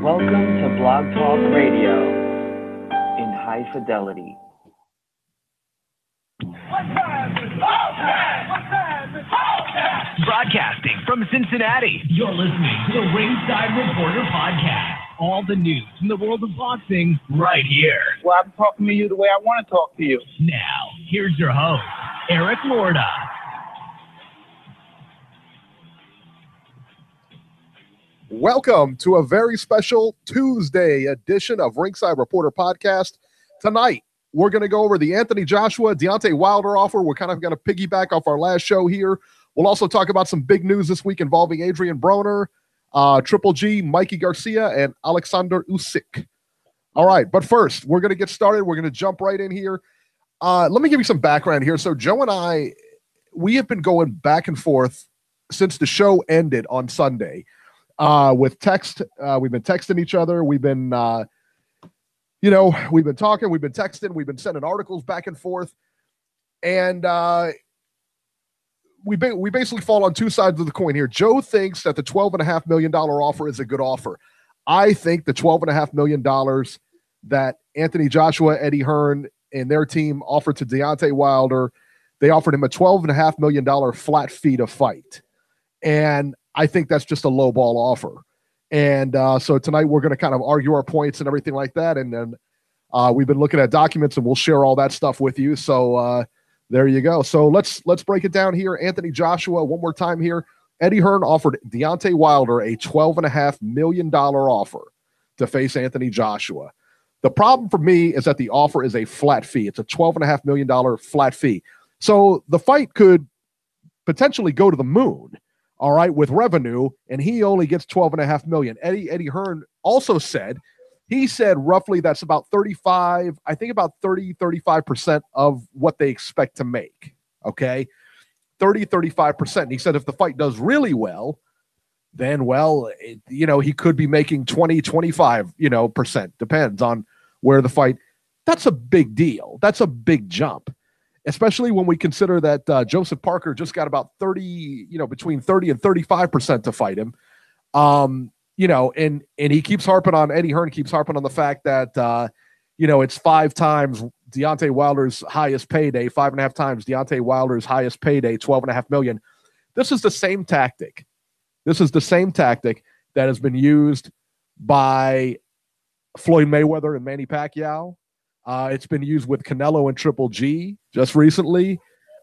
Welcome to Blog Talk Radio in high fidelity. Broadcasting from Cincinnati, you're listening to the Ringside Reporter Podcast. All the news from the world of boxing right here. Well, I'm talking to you the way I want to talk to you. Now, here's your host, Eric Lorda. Welcome to a very special Tuesday edition of Ringside Reporter Podcast. Tonight, we're going to go over the Anthony Joshua, Deontay Wilder offer. We're kind of going to piggyback off our last show here. We'll also talk about some big news this week involving Adrian Broner, Triple G, Mikey Garcia, and Alexander Usyk. All right, but first, we're going to get started. We're going to jump right in here. Let me give you some background here. So Joe and I, we have been going back and forth since the show ended on Sunday. With text, we've been texting each other. We've been, we've been talking, we've been texting, we've been sending articles back and forth. And we basically fall on two sides of the coin here. Joe thinks that the $12.5 million offer is a good offer. I think the $12.5 million that Anthony Joshua, Eddie Hearn, and their team offered to Deontay Wilder, they offered him a $12.5 million flat fee to fight. And I think that's just a low ball offer. And so tonight we're going to kind of argue our points and everything like that. And then we've been looking at documents and we'll share all that stuff with you. So there you go. So let's break it down here. Anthony Joshua, one more time here. Eddie Hearn offered Deontay Wilder a $12.5 million offer to face Anthony Joshua. The problem for me is that the offer is a flat fee. It's a $12.5 million flat fee. So the fight could potentially go to the moon. All right, with revenue, and he only gets $12.5 million. Eddie Hearn also said, he said roughly that's about 35% of what they expect to make. Okay, 35%. And he said if the fight does really well, then he could be making 25%. Depends on where the fight. That's a big deal. That's a big jump. Especially when we consider that Joseph Parker just got about between 30 and 35% to fight him. And he keeps harping on, Eddie Hearn keeps harping on the fact that, it's 5 times Deontay Wilder's highest payday, 5.5 times Deontay Wilder's highest payday, $12.5 million. This is the same tactic. This is the same tactic that has been used by Floyd Mayweather and Manny Pacquiao. It's been used with Canelo and Triple G just recently.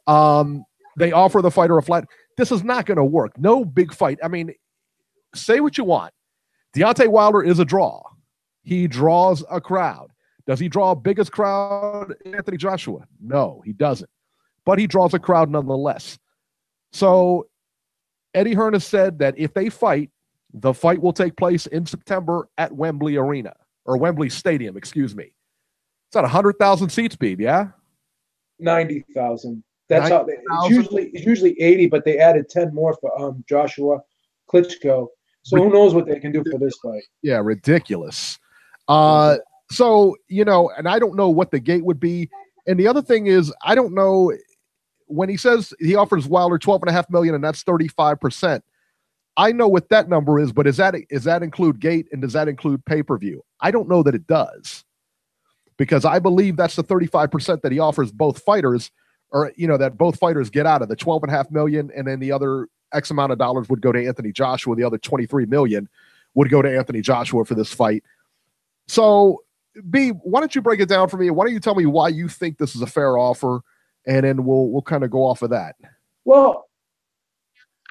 They offer the fighter a flat. This is not going to work. No big fight. I mean, say what you want. Deontay Wilder is a draw. He draws a crowd. Does he draw a biggest crowd, Anthony Joshua? No, he doesn't. But he draws a crowd nonetheless. So Eddie Hearn has said that if they fight, the fight will take place in September at Wembley Arena, or Wembley Stadium, excuse me. It's at 100,000 seats, Beeb, yeah? 90,000. That's 90, how it's usually 80, but they added 10 more for Joshua Klitschko. So who knows what they can do for this fight? Yeah, ridiculous. So, and I don't know what the gate would be. And the other thing is, I don't know, when he says he offers Wilder $12.5 million and that's 35%, I know what that number is, but is that include gate and does that include pay-per-view? I don't know that it does. Because I believe that's the 35% that he offers both fighters, or that both fighters get out of the $12.5 million, and then the other X amount of dollars would go to Anthony Joshua. The other $23 million would go to Anthony Joshua for this fight. So, B, why don't you break it down for me? Why don't you tell me why you think this is a fair offer, and then we'll kind of go off of that. Well,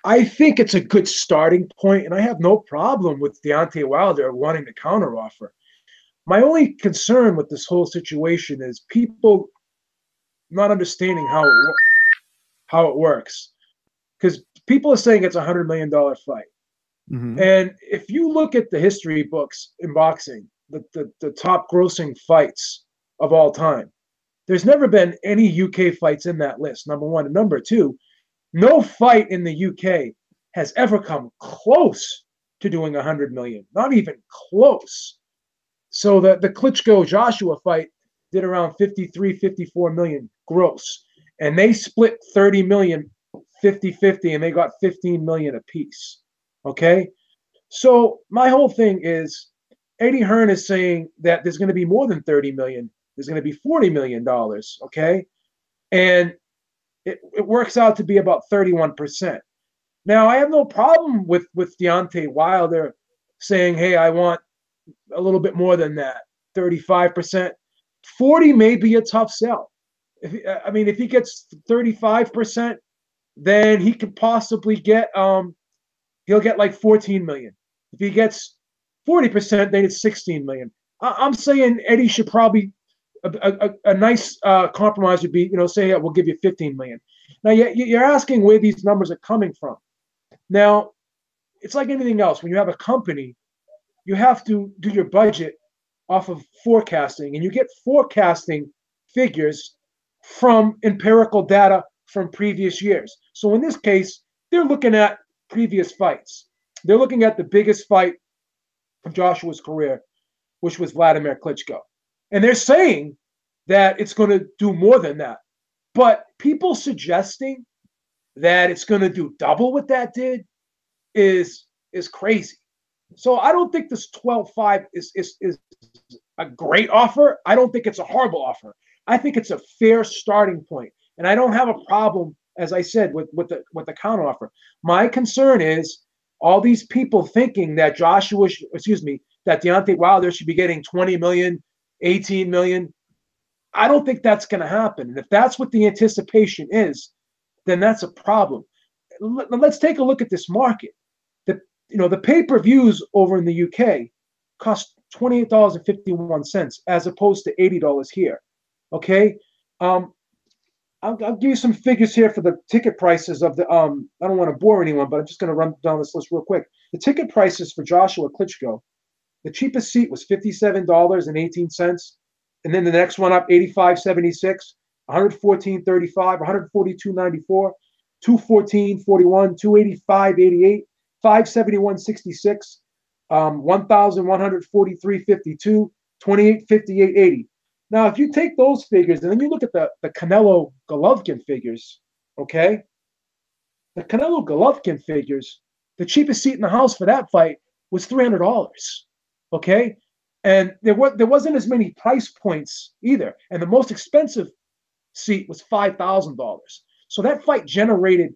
I think it's a good starting point, and I have no problem with Deontay Wilder wanting to counteroffer. My only concern with this whole situation is people not understanding how it works. Because people are saying it's a $100 million fight. Mm-hmm. And if you look at the history books in boxing, the top grossing fights of all time, there's never been any UK fights in that list, number one. And number two, no fight in the UK has ever come close to doing 100 million, not even close. So the Klitschko-Joshua fight did around 53, 54 million gross. And they split 30 million 50-50, and they got 15 million apiece. Okay? So my whole thing is, Eddie Hearn is saying that there's going to be more than 30 million. There's going to be $40 million. Okay. And it works out to be about 31%. Now, I have no problem with Deontay Wilder saying, hey, I want a little bit more than that, 35%. 40 may be a tough sell. If he gets 35%, then he could possibly get he'll get like 14 million. If he gets 40%, then it's 16 million. I'm saying Eddie should probably a nice compromise would be, say, yeah, we'll give you 15 million. Now you're asking where these numbers are coming from. Now, it's like anything else. When you have a company, you have to do your budget off of forecasting, and you get forecasting figures from empirical data from previous years. So in this case, they're looking at previous fights. They're looking at the biggest fight of Joshua's career, which was Vladimir Klitschko. And they're saying that it's going to do more than that. But people suggesting that it's going to do double what that did is crazy. So I don't think this 12-5 is a great offer. I don't think it's a horrible offer. I think it's a fair starting point. And I don't have a problem, as I said, with the counter offer. My concern is all these people thinking that that Deontay Wilder should be getting 20 million, 18 million. I don't think that's going to happen. And if that's what the anticipation is, then that's a problem. Let's take a look at this market. The pay-per-views over in the UK cost $28.51 as opposed to $80 here. Okay, I'll give you some figures here for the ticket prices of the. I don't want to bore anyone, but I'm just going to run down this list real quick. The ticket prices for Joshua Klitschko, the cheapest seat was $57.18, and then the next one up $85.76, $114.35, $142.94, $214.41, $285.88, $571.66, $1,143.52, $28.58.80. Now, if you take those figures and then you look at the Canelo Golovkin figures, okay, the Canelo Golovkin figures, the cheapest seat in the house for that fight was $300, okay, and there wasn't as many price points either, and the most expensive seat was $5,000. So that fight generated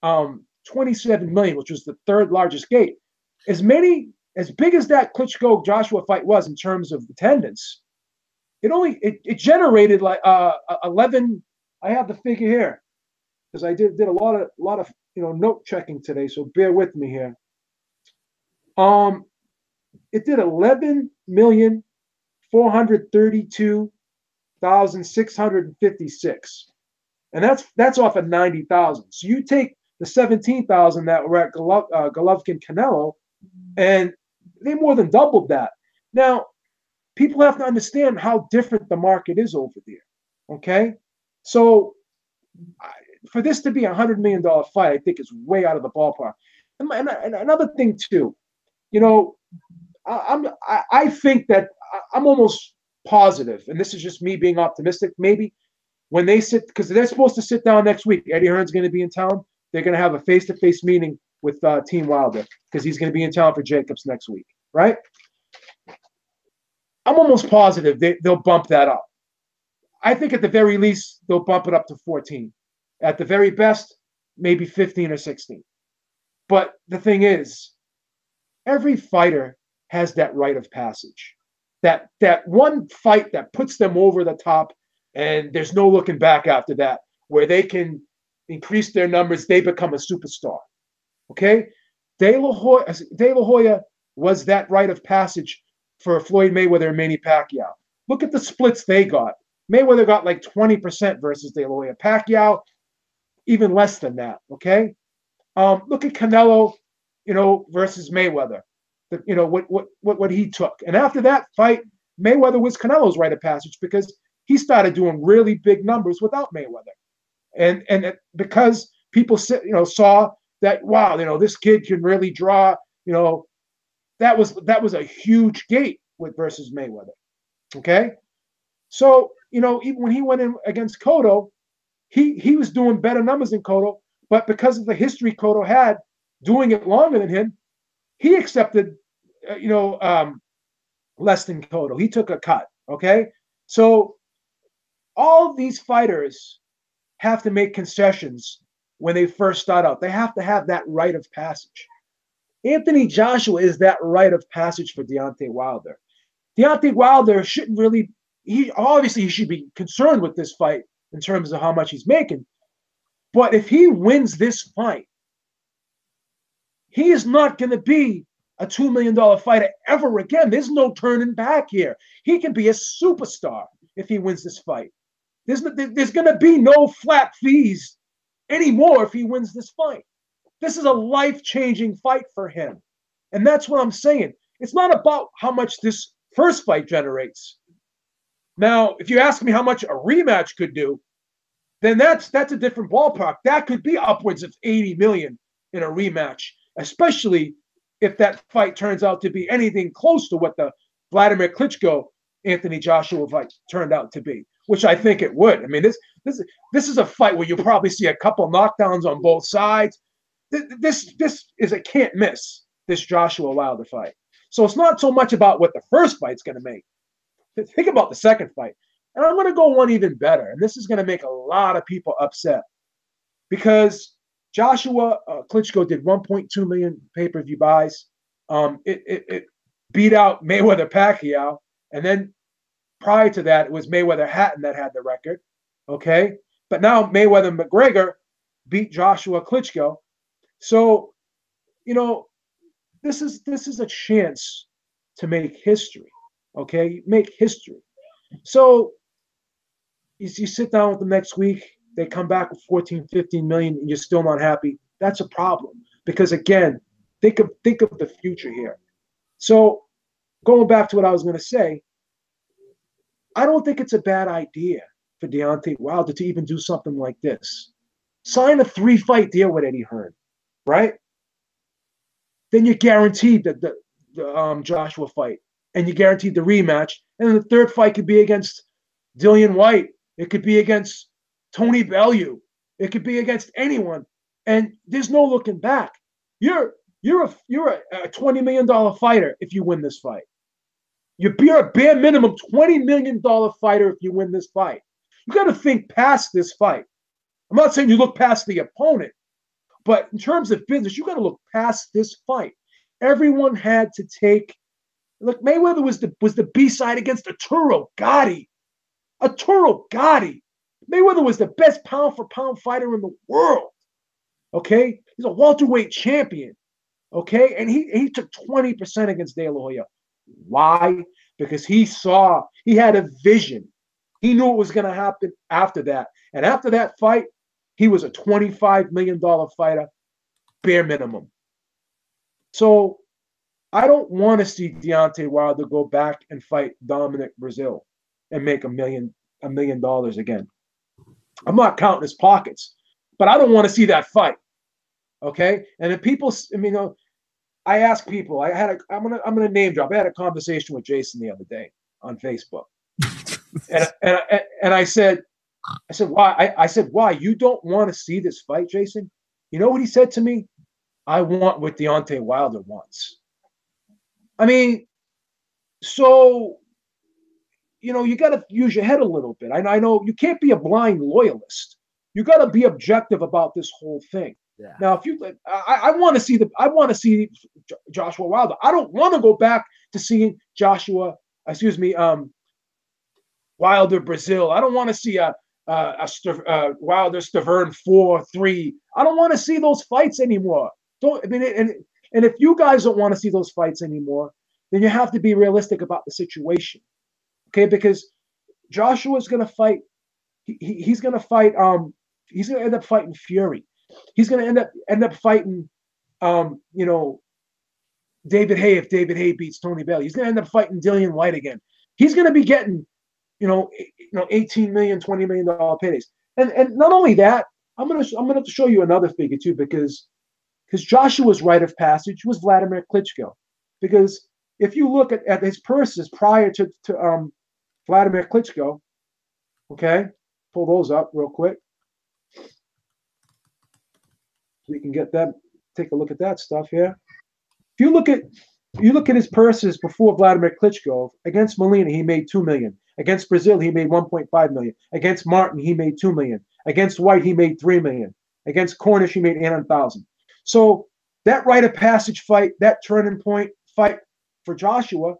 27 million, which was the third largest gate. As big as that Klitschko Joshua fight was in terms of attendance, it generated like 11. I have the figure here because I did a lot of note checking today, so bear with me here. It did 11,432,656, and that's off of 90,000. So you take the 17,000 that were at Golovkin Canelo, and they more than doubled that. Now, people have to understand how different the market is over there. Okay, so for this to be $100 million fight, I think is way out of the ballpark. And another thing too, I think that I'm almost positive, and this is just me being optimistic. Maybe when they sit, because they're supposed to sit down next week. Eddie Hearn's going to be in town. They're going to have a face-to-face meeting with Team Wilder because he's going to be in town for Jacobs next week, right? I'm almost positive they'll bump that up. I think at the very least, they'll bump it up to 14. At the very best, maybe 15 or 16. But the thing is, every fighter has that rite of passage. That one fight that puts them over the top, and there's no looking back after that, where they can increase their numbers, they become a superstar. Okay? De La Hoya was that rite of passage for Floyd Mayweather and Manny Pacquiao. Look at the splits they got. Mayweather got like 20% versus De La Hoya. Pacquiao, even less than that. Okay? Look at Canelo, versus Mayweather. What he took. And after that fight, Mayweather was Canelo's rite of passage because he started doing really big numbers without Mayweather. And because people saw that, wow, this kid can really draw, that was a huge gate versus Mayweather. Okay? So, even when he went in against Cotto, he was doing better numbers than Cotto, but because of the history Cotto had doing it longer than him, he accepted, less than Cotto. He took a cut. Okay, so all of these fighters have to make concessions when they first start out. They have to have that rite of passage. Anthony Joshua is that rite of passage for Deontay Wilder. Deontay Wilder shouldn't really, he should be concerned with this fight in terms of how much he's making. But if he wins this fight, he is not going to be a $2 million fighter ever again. There's no turning back here. He can be a superstar if he wins this fight. There's going to be no flat fees anymore if he wins this fight. This is a life-changing fight for him. And that's what I'm saying. It's not about how much this first fight generates. Now, if you ask me how much a rematch could do, then that's a different ballpark. That could be upwards of 80 million in a rematch, especially if that fight turns out to be anything close to what the Vladimir Klitschko Anthony Joshua fight turned out to be, which I think it would. I mean, this is a fight where you'll probably see a couple knockdowns on both sides. This is a can't miss, this Joshua Wilder fight. So it's not so much about what the first fight's going to make. Think about the second fight. And I'm going to go one even better. And this is going to make a lot of people upset because Joshua Klitschko did 1.2 million pay-per-view buys. It beat out Mayweather Pacquiao. And then prior to that, it was Mayweather Hatton that had the record. Okay. But now Mayweather McGregor beat Joshua Klitschko. So, you know, this is a chance to make history. Okay. Make history. So you sit down with them next week, they come back with 14, 15 million, and you're still not happy. That's a problem. Because again, think of the future here. So going back to what I was going to say, I don't think it's a bad idea for Deontay Wilder to even do something like this. Sign a 3-fight deal with Eddie Hearn, right? Then you're guaranteed the Joshua fight, and you're guaranteed the rematch. And then the third fight could be against Dillian White. It could be against Tony Bellew. It could be against anyone, and there's no looking back. You're a $20 million fighter if you win this fight. You're a bare minimum $20 million fighter if you win this fight. You got to think past this fight. I'm not saying you look past the opponent, but in terms of business, you got to look past this fight. Everyone had to take. Look, Mayweather was the B-side against Arturo Gatti. Arturo Gatti. Mayweather was the best pound-for-pound fighter in the world. Okay? He's a welterweight champion. Okay? And he took 20% against De La Hoya. Why? Because he had a vision. He knew what was going to happen after that. And after that fight, he was a $25 million fighter, bare minimum. So I don't want to see Deontay Wilder go back and fight Dominic Brazil and make $1 million again. I'm not counting his pockets, but I don't want to see that fight. Okay? And if people, I ask people, I'm gonna name drop. I had a conversation with Jason the other day on Facebook. and I said, why? I said, why? You don't want to see this fight, Jason? You know what he said to me? I want what Deontay Wilder wants. I mean, so, you got to use your head a little bit. I know you can't be a blind loyalist. You got to be objective about this whole thing. Yeah. Now, if I want to see Joshua Wilder. I don't want to go back to seeing Wilder Brazil. I don't want to see a Wilder Stavern 4-3. I don't want to see those fights anymore. And if you guys don't want to see those fights anymore, then you have to be realistic about the situation. Okay, because Joshua's going to fight. He's going to fight. He's going to end up fighting Fury. He's going to end up fighting. David Haye if David Haye beats Tony Bellew. He's going to end up fighting Dillian White again. He's going to be getting, 18 million, $20 million paydays. And not only that, I'm going to show you another figure too, because Joshua's rite of passage was Vladimir Klitschko. Because if you look at his purses prior to Vladimir Klitschko, okay, pull those up real quick. So you can get that, take a look at that stuff here. If you look at You look at his purses before Vladimir Klitschko. Against Molina, he made $2 million. Against Brazil, he made $1.5 million. Against Martin, he made $2 million. Against White, he made $3 million. Against Cornish, he made $800,000. So that rite of passage fight, that turning point fight for Joshua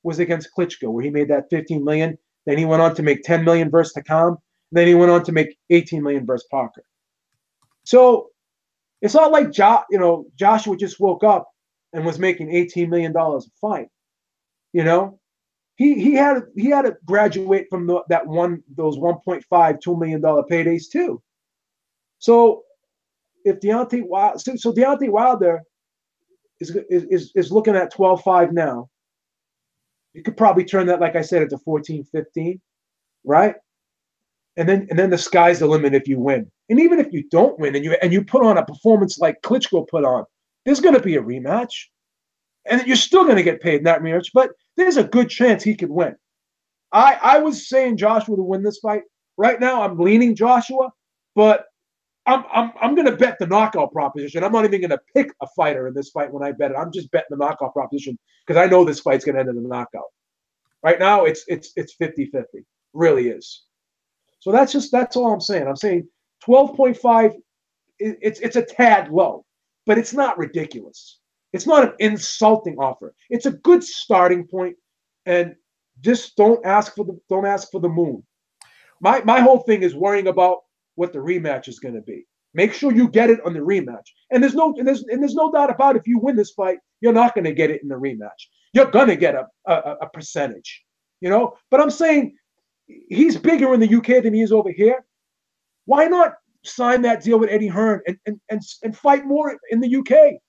was against Klitschko, where he made that $15 million. Then he went on to make $10 million versus Takam. Then he went on to make $18 million versus Parker. So it's not like Joshua just woke up and was making $18 million a fight. You know, he had to graduate from those $1.5, $2 million paydays too. So if Deontay Wilder is looking at 12-5 now, you could probably turn that, like I said, into 14-15, right? And then the sky's the limit if you win. And even if you don't win and you put on a performance like Klitschko put on, there's going to be a rematch. And you're still going to get paid in that rematch, but there's a good chance he could win. I was saying Joshua to win this fight. Right now, I'm leaning Joshua, but I'm going to bet the knockout proposition. I'm not even going to pick a fighter in this fight when I bet it. I'm just betting the knockout proposition because I know this fight's going to end in a knockout. Right now, it's 50-50. Really is. So that's all I'm saying. I'm saying 12.5. It's a tad low, but it's not ridiculous. It's not an insulting offer. It's a good starting point, and just don't ask for the moon. My whole thing is worrying about what the rematch is going to be. Make sure you get it on the rematch. And there's no doubt about it, if you win this fight, you're not going to get it in the rematch. You're going to get a percentage, you know. But I'm saying he's bigger in the UK than he is over here. Why not sign that deal with Eddie Hearn and fight more in the UK?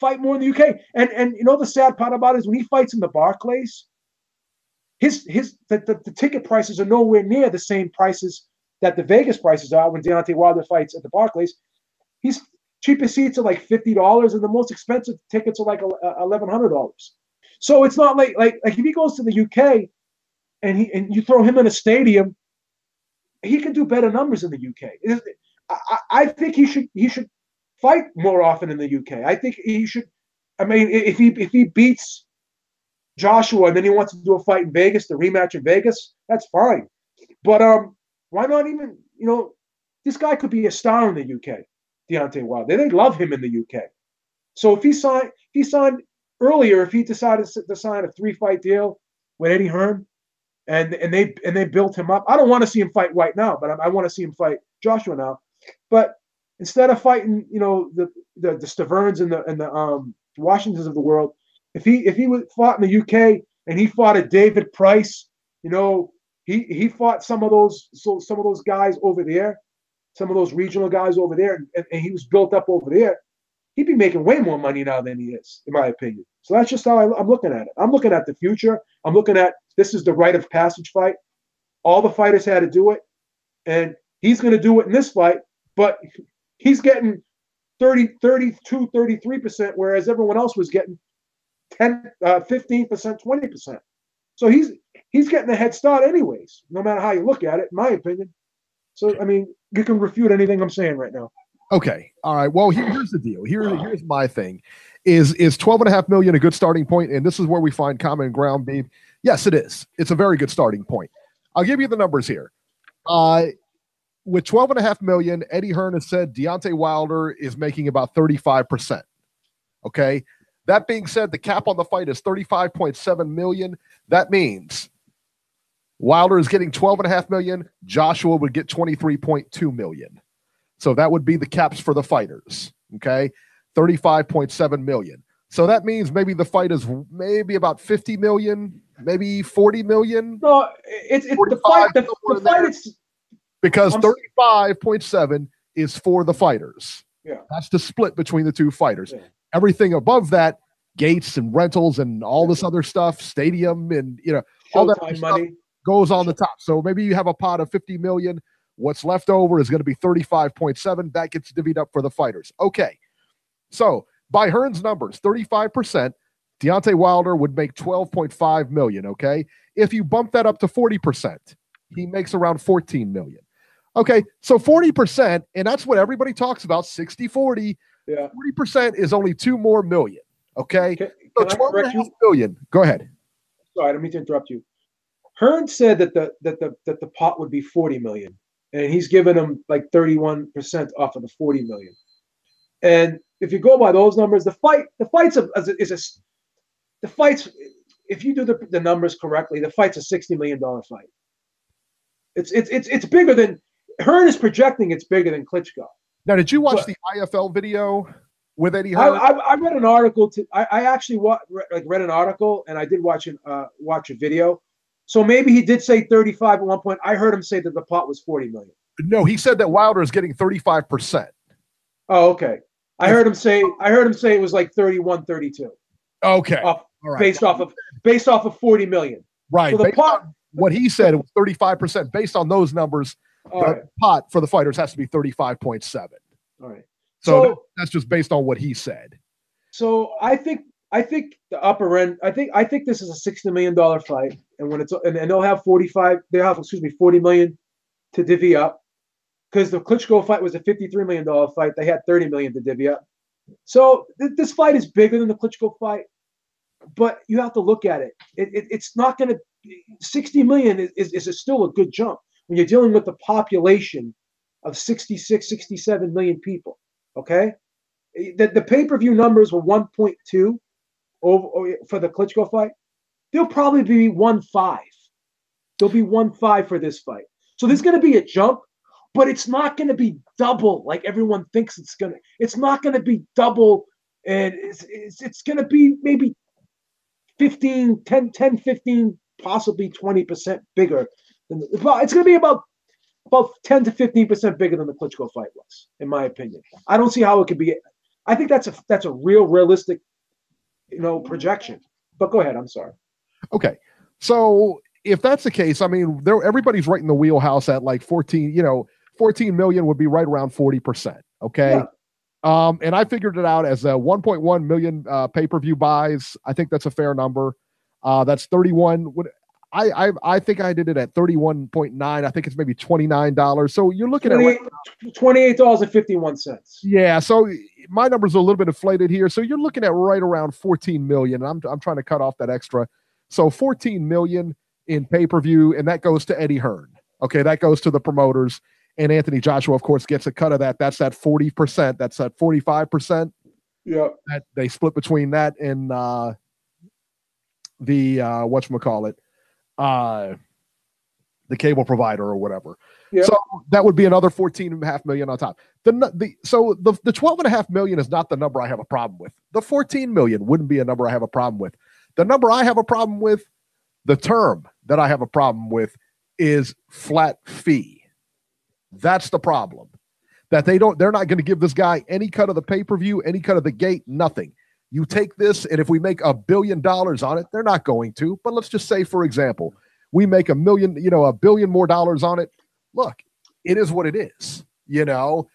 Fight more in the UK. And you know the sad part about it is when he fights in the Barclays, the ticket prices are nowhere near the same prices that the Vegas prices are when Deontay Wilder fights at the Barclays. His cheapest seats are like $50, and the most expensive tickets are like $1,100. So it's not like if he goes to the UK and you throw him in a stadium, he can do better numbers in the UK. I think he should fight more often in the UK. I think he should. I mean, if he beats Joshua and then he wants to do a fight in Vegas, the rematch in Vegas, that's fine. But why not even, this guy could be a star in the UK, Deontay Wilder. They love him in the UK. So if he signed earlier, if he decided to sign a 3-fight deal with Eddie Hearn, and they built him up. I don't want to see him fight White now, but I want to see him fight Joshua now. But instead of fighting, the Staverns and the Washingtons of the world, if he fought in the UK and he fought a David Price, he fought some of those guys over there, some of those regional guys over there, and he was built up over there, he'd be making way more money now than he is, in my opinion. So that's just how I'm looking at it. I'm looking at the future. I'm looking at this is the rite of passage fight. All the fighters had to do it, and he's going to do it in this fight, but he's getting 30, 32, 33%, whereas everyone else was getting 10, 15%, 20%. So he's getting a head start anyways, no matter how you look at it, in my opinion. So, I mean, you can refute anything I'm saying right now. Okay. All right. Well, here's the deal. Here's my thing. Is 12.5 million a good starting point? And this is where we find common ground, Beeb. Yes, it is. It's a very good starting point. I'll give you the numbers here. With 12.5 million, Eddie Hearn has said Deontay Wilder is making about 35%. Okay. That being said, the cap on the fight is 35.7 million. That means Wilder is getting 12.5 million. Joshua would get 23.2 million. So that would be the caps for the fighters. Okay. 35.7 million. So that means maybe the fight is maybe about 50 million, maybe 40 million. No, it's the fight. The fight is because 35.7 is for the fighters. Yeah. That's the split between the two fighters. Yeah. Everything above that, gates and rentals and all this other stuff, stadium and all that Showtime stuff money goes on the top. So maybe you have a pot of 50 million. What's left over is going to be 35.7. That gets divvied up for the fighters. Okay. So by Hearn's numbers, 35%, Deontay Wilder would make 12.5 million. Okay. If you bump that up to 40%, he makes around 14 million. Okay. So 40%, and that's what everybody talks about, 60-40. Yeah. 40% is only 2 more million. Okay. can I correct you? Billion. Go ahead. Sorry, I don't mean to interrupt you. Hearn said that the pot would be 40 million, and he's given him like 31% off of the 40 million. And if you go by those numbers, the fight's if you do the numbers correctly, the fight's a $60 million fight. It's bigger than Hearn is projecting. It's bigger than Klitschko. Now, did you watch the IFL video with Eddie Hearn? I read an article. I actually read an article, and I did watch a video. So maybe he did say 35 at one point. I heard him say that the pot was 40 million. No, he said that Wilder is getting 35%. Oh, okay. I heard him say it was like 31, 32. Okay. All right. Based off of 40 million. Right. So the pot, what he said, it was 35%. Based on those numbers, the pot for the fighters has to be 35.7. All right. So that's just based on what he said. So I think the upper end. I think this is a $60 million fight, and when it's and they'll have 40 million to divvy up, because the Klitschko fight was a $53 million fight. They had 30 million to divvy up. So this fight is bigger than the Klitschko fight, but you have to look at it. It's not going to 60 million is still a good jump when you're dealing with the population of 66, 67 million people. Okay, the pay-per-view numbers were 1.2 over for the Klitschko fight. They'll probably be 1.5. They'll be 1.5 for this fight. So there's going to be a jump, but it's not going to be double like everyone thinks it's going to. It's not going to be double, and it's going to be maybe 10, 15, possibly 20% bigger. It's going to be about 10 to 15% bigger than the Klitschko fight was, in my opinion. I don't see how it could be. I think that's a real realistic, projection. But go ahead. I'm sorry. Okay. So if that's the case, I mean, everybody's right in the wheelhouse at like 14 million would be right around 40%. Okay. Yeah. And I figured it out as a 1.1 million pay-per-view buys. I think that's a fair number. That's 31. I think I did it at 31.9. I think it's maybe $29. So you're looking at $28.51. Yeah. So my numbers are a little bit inflated here. So you're looking at right around 14 million. I'm trying to cut off that extra. So 14 million in pay-per-view, and that goes to Eddie Hearn. Okay, that goes to the promoters, and Anthony Joshua, of course, gets a cut of that. That's that 40%. That's that 45%. Yeah. That they split between that and the whatchamacallit. The cable provider or whatever. Yep. So that would be another 14.5 million on top. The 12.5 million is not the number I have a problem with. The 14 million wouldn't be a number I have a problem with. The number I have a problem with, the term that I have a problem with, is flat fee. That's the problem. That they're not going to give this guy any cut of the pay-per-view, any cut of the gate, nothing. You take this, and if we make $1 billion on it, they're not going to. But let's just say, for example, we make $1 billion more dollars on it. Look, it is what it is. You're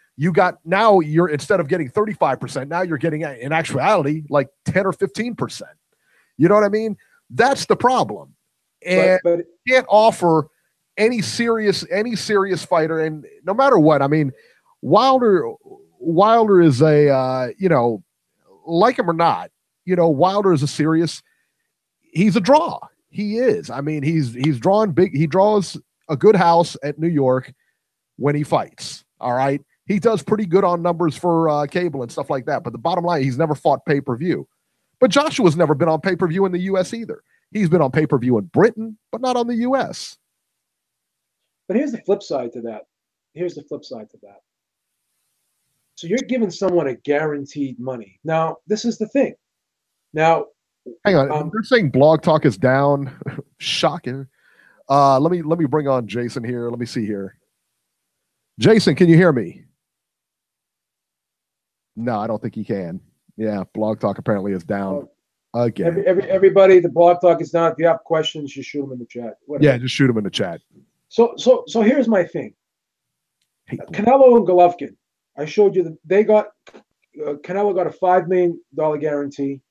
instead of getting 35%, now you're getting in actuality like 10 or 15%. You know what I mean? That's the problem. And but you can't offer any serious fighter, and no matter what, I mean, Wilder is a like him or not, Wilder is he's a draw. He is. I mean, he's drawn big. He draws a good house at New York when he fights. All right. He does pretty good on numbers for cable and stuff like that. But the bottom line, he's never fought pay-per-view. But Joshua's never been on pay-per-view in the U.S. either. He's been on pay-per-view in Britain, but not on the U.S. But here's the flip side to that. So you're giving someone a guaranteed money. Now, this is the thing. Now, hang on. They're saying Blog Talk is down. Shocking. Let me bring on Jason here. Let me see here. Jason, can you hear me? No, I don't think he can. Yeah, Blog Talk apparently is down again. Everybody, the Blog Talk is down. If you have questions, just shoot them in the chat. Whatever. Yeah, just shoot them in the chat. So here's my thing. Canelo and Golovkin. I showed you that they got Canelo got a $5 million guarantee,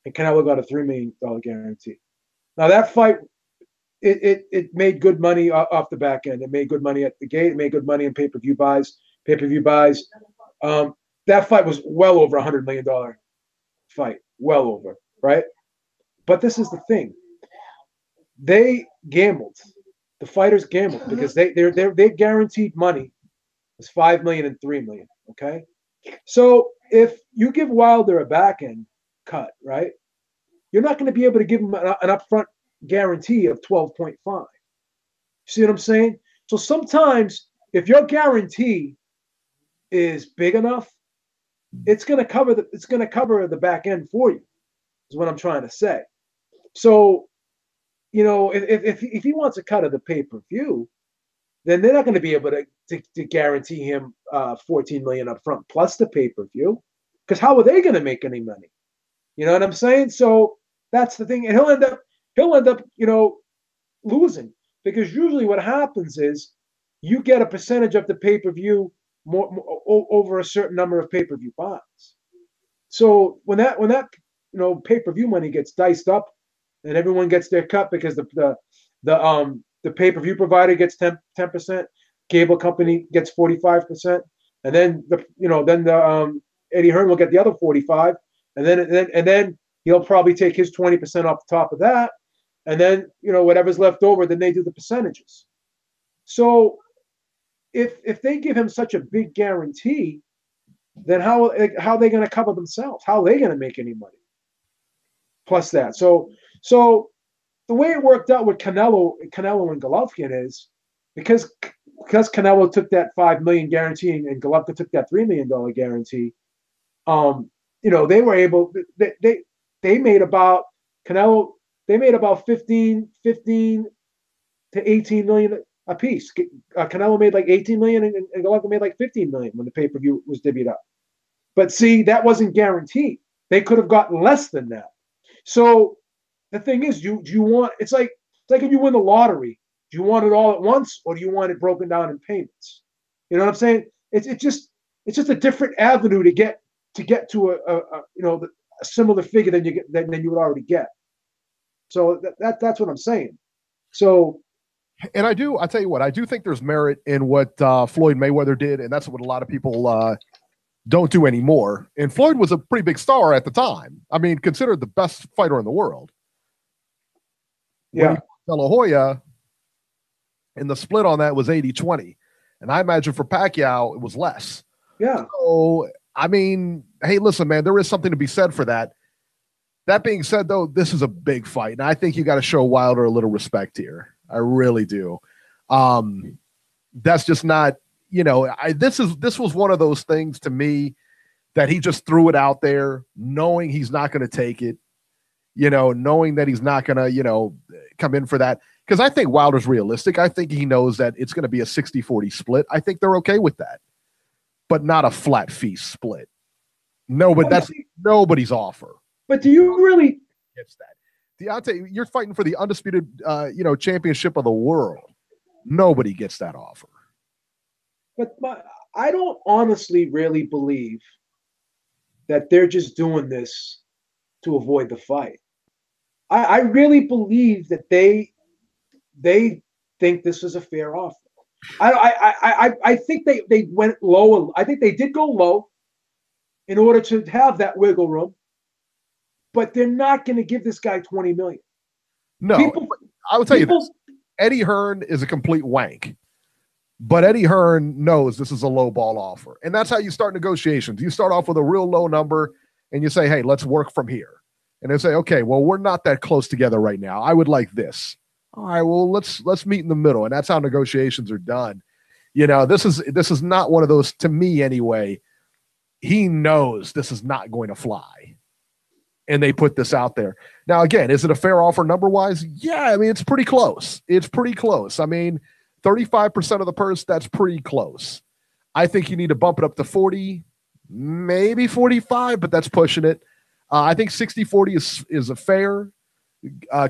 and Canelo got a $3 million guarantee. Now that fight, it made good money off the back end. It made good money at the gate. It made good money in pay-per-view buys. That fight was well over $100 million fight. Well over. right? But this is the thing. They gambled. The fighters gambled because they guaranteed money was $5 million and $3 million. Okay. So if you give Wilder a back end cut, right, you're not going to be able to give him an upfront guarantee of 12.5. See what I'm saying? So sometimes if your guarantee is big enough, it's going to cover the back end for you, is what I'm trying to say. So, you know, if he wants a cut of the pay-per-view, then they're not going to be able to guarantee him $14 million up front plus the pay-per-view, because how are they going to make any money? You know what I'm saying? So that's the thing, and he'll end up, you know, losing, because usually what happens is you get a percentage of the pay-per-view more over a certain number of pay-per-view buys. So when that you know, pay-per-view money gets diced up, and everyone gets their cut because the pay-per-view provider gets 10%, cable company gets 45%, and then the Eddie Hearn will get the other 45%, and then he'll probably take his 20% off the top of that, and then, you know, whatever's left over, then they do the percentages. So if they give him such a big guarantee, then how are they going to cover themselves? How are they going to make any money? Plus that. So the way it worked out with Canelo and Golovkin is because Canelo took that $5 million guarantee and Golovkin took that $3 million guarantee. You know, they were able. They made about Canelo. They made about 15 to 18 million a piece. Canelo made like 18 million, and Golovkin made like 15 million when the pay-per-view was divvied up. But see, that wasn't guaranteed. They could have gotten less than that. So the thing is, do you want? It's like if you win the lottery. Do you want it all at once, or do you want it broken down in payments? You know what I'm saying? It's just a different avenue to get to a similar figure than you would already get. So that's what I'm saying. So, and I tell you what, I do think there's merit in what Floyd Mayweather did, and that's what a lot of people don't do anymore. And Floyd was a pretty big star at the time. I mean, considered the best fighter in the world. Yeah. When he fought De La Hoya, and the split on that was 80-20. And I imagine for Pacquiao, it was less. Yeah. So, I mean, hey, listen, man, there is something to be said for that. That being said, though, this is a big fight, and I think you got to show Wilder a little respect here. I really do. That's just not, you know, this was one of those things to me that he just threw it out there, knowing he's not going to take it, you know, knowing that he's not going to, you know, come in for that. Because I think Wilder's realistic. I think he knows that it's going to be a 60-40 split. I think they're okay with that, but not a flat fee split. No, but that's nobody's offer. But do you really get that? Deontay, you're fighting for the undisputed, championship of the world. Nobody gets that offer. But I don't honestly really believe that they're just doing this to avoid the fight. I really believe that they think this is a fair offer. I think they went low. I think they did go low in order to have that wiggle room, but they're not going to give this guy $20 million. No, I will tell you this. Eddie Hearn is a complete wank, but Eddie Hearn knows this is a low ball offer. And that's how you start negotiations. You start off with a real low number and you say, hey, let's work from here. And they say, okay, well, we're not that close together right now. I would like this. All right, well, let's meet in the middle. And that's how negotiations are done. You know, this is not one of those, to me anyway. He knows this is not going to fly. And they put this out there. Now, again, is it a fair offer number-wise? Yeah, I mean, it's pretty close. It's pretty close. I mean, 35% of the purse, that's pretty close. I think you need to bump it up to 40, maybe 45, but that's pushing it. I think 60-40 is a fair,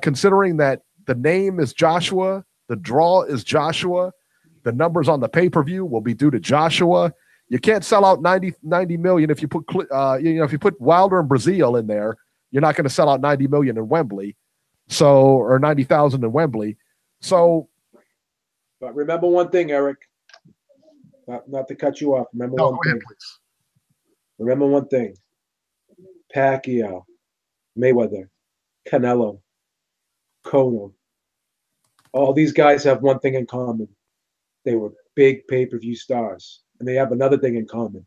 considering that the name is Joshua, the draw is Joshua, the numbers on the pay-per-view will be due to Joshua. You can't sell out 90 million if you put if you put Wilder and Brazil in there. You're not going to sell out 90 million in Wembley, or 90,000 in Wembley. So, but remember one thing, Eric. Not to cut you off. Remember one thing. Remember one thing. Pacquiao Mayweather, Canelo, Conor. All these guys have one thing in common. They were big pay-per-view stars. And they have another thing in common.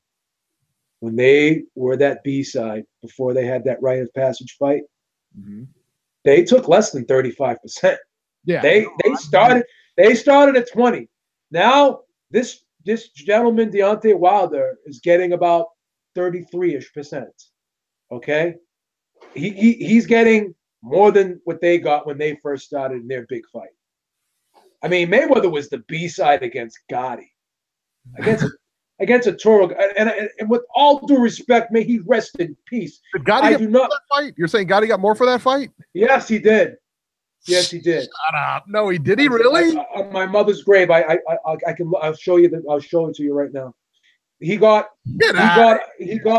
When they were that B-side, before they had that rite of passage fight, they took less than 35%. Yeah. They started at 20. Now this gentleman, Deontay Wilder, is getting about 33-ish%. Okay? He's getting more than what they got when they first started in their big fight. I mean, Mayweather was the B-side against Gotti. Against a Toro. And with all due respect, may he rest in peace. Did Gotti get more for that fight? You're saying Gotti got more for that fight? Yes, he did. Yes, he did. Shut up. No, he did. He really? On my mother's grave, I'll show you I'll show it to you right now. He got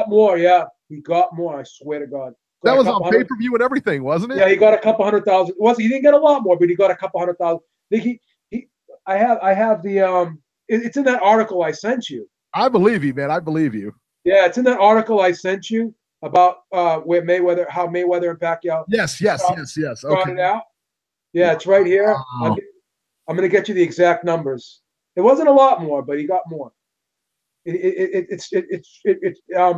more. Yeah, he got more. I swear to God. That was on pay-per-view and everything, wasn't it? Yeah, he got a couple 100,000. He didn't get a lot more, but he got a couple 100,000. I have the it's in that article I sent you. I believe you, man. I believe you. Yeah, it's in that article I sent you about how Mayweather and Pacquiao. Yes. Started out. Yeah, it's right here. Wow. I'm going to get you the exact numbers. It wasn't a lot more, but he got more. It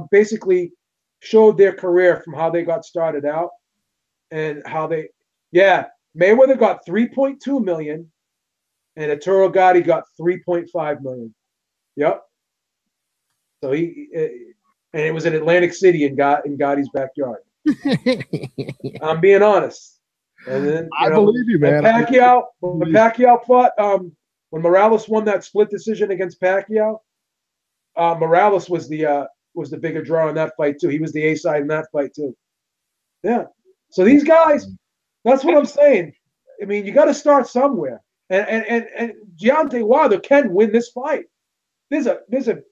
basically showed their career from how they got started out and how they. Yeah, Mayweather got 3.2 million, and Arturo Gotti got 3.5 million. Yep. So and it was in Atlantic City in Gotti's backyard. I'm being honest. And then I believe you, man. When Pacquiao fought, when Morales won that split decision against Pacquiao, Morales was the bigger draw in that fight too. He was the A side in that fight too. Yeah. So these guys, that's what I'm saying. I mean, you got to start somewhere. And Deontay Wilder can win this fight. There's a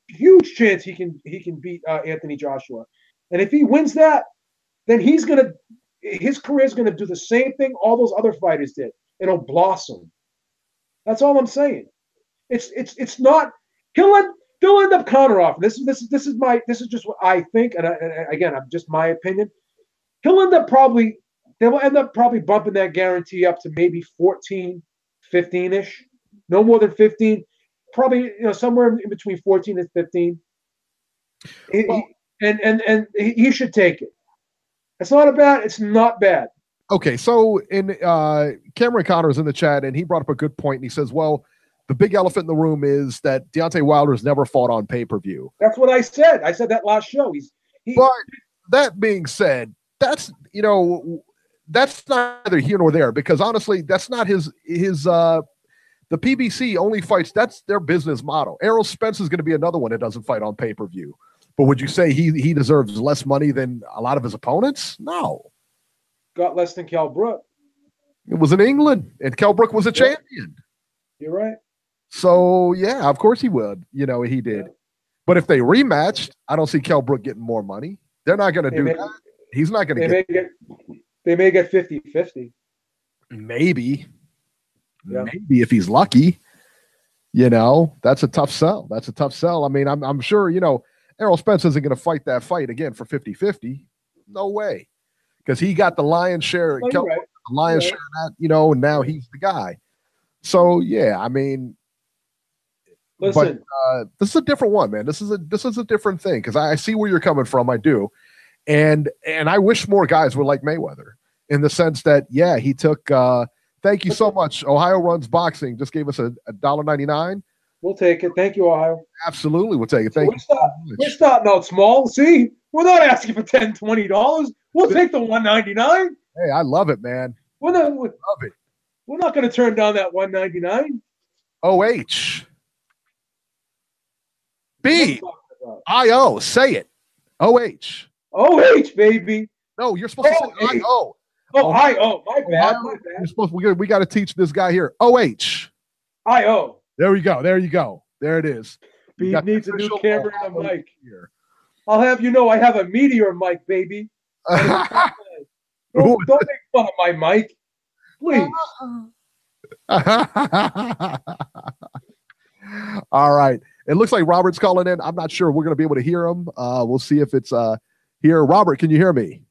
huge chance he can beat Anthony Joshua, and if he wins that, then his career is gonna do the same thing all those other fighters did. It'll blossom. That's all I'm saying. It's not. He'll end up counter-offering. This is just what I think, and again, I'm just my opinion. They will end up probably bumping that guarantee up to maybe 14, 15-ish, no more than 15. Probably, somewhere in between 14 and 15. And he should take it. It's not bad. Okay, so Cameron Connor's in the chat, and he brought up a good point, and he says, well, the big elephant in the room is that Deontay Wilder's never fought on pay-per-view. That's what I said. I said that last show. But that being said, that's neither here nor there, because honestly, that's not his the PBC only fights. That's their business model. Errol Spence is going to be another one that doesn't fight on pay-per-view. But would you say he deserves less money than a lot of his opponents? No. Got less than Kell Brook. It was in England, and Kell Brook was a champion. You're right. So, yeah, of course he would. He did. Yeah. But if they rematched, I don't see Kell Brook getting more money. They're not going to do that. He's not going to get. They may get 50-50. Maybe. Yeah. Maybe if he's lucky, that's a tough sell. I mean, I'm sure, Errol Spence isn't going to fight that fight again for 50-50. No way. Because he got the lion's share. Share of that, and now he's the guy. So, yeah, I mean, listen, but this is a different one, man. This is a different thing, because I see where you're coming from. I do. And I wish more guys were like Mayweather in the sense that, yeah, he took thank you so much. Ohio Runs Boxing just gave us a $1.99. We'll take it. Thank you, Ohio. Absolutely, we'll take it. Thank you. We're starting out small. See, we're not asking for $10, $20. We'll take the $1.99. Hey, I love it, man. Love it. We're not going to turn down that $1.99. OH. B. I-O. Say it. OH. OH, baby. No, you're supposed to say I-O. Oh, I-O. My bad. We got to teach this guy here. OH. I-O. There we go. There you go. There it is. Beeb needs a new camera and a mic. Here. I'll have you know I have a Meteor mic, baby. Don't make fun of my mic. Please. All right. It looks like Robert's calling in. I'm not sure we're going to be able to hear him. We'll see if it's here. Robert, can you hear me?